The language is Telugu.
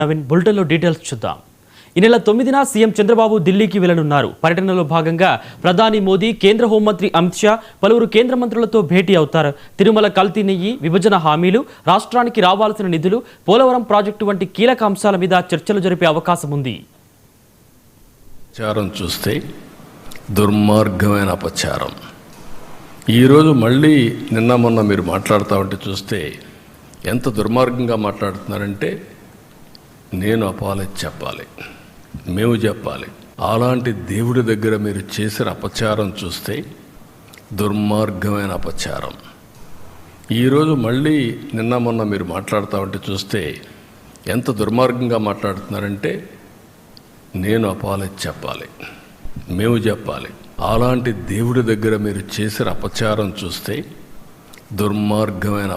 నవీన్ బులెటిన్లో డీటెయిల్స్ చూద్దాం. ఈ నెల 9న సీఎం చంద్రబాబు ఢిల్లీకి వెళ్లనున్నారు. పర్యటనలో భాగంగా ప్రధాని మోదీ, కేంద్ర హోంమంత్రి అమిత్ షా, పలువురు కేంద్ర మంత్రులతో భేటీ అవుతారు. తిరుమల కల్తీ నెయ్యి, విభజన హామీలు, రాష్ట్రానికి రావాల్సిన నిధులు, పోలవరం ప్రాజెక్టు వంటి కీలక అంశాల మీద చర్చలు జరిపే అవకాశం ఉంది. ప్రచారం చూస్తే దుర్మార్గమైన అపచారం. ఈరోజు మళ్ళీ నిన్న మొన్న మీరు మాట్లాడుతూ ఉంటే చూస్తే ఎంత దుర్మార్గంగా మాట్లాడుతున్నారంటే, నేను అపాలజీ చెప్పాలి, మేము చెప్పాలి. అలాంటి దేవుడి దగ్గర మీరు చేసిన అపచారం చూస్తే దుర్మార్గమైన అపచారం. ఈరోజు మళ్ళీ నిన్న మొన్న మీరు మాట్లాడుతూ ఉంటే చూస్తే ఎంత దుర్మార్గంగా మాట్లాడుతున్నారంటే, నేను అపాలజీ చెప్పాలి, మేము చెప్పాలి. అలాంటి దేవుడి దగ్గర మీరు చేసిన అపచారం చూస్తే దుర్మార్గమైన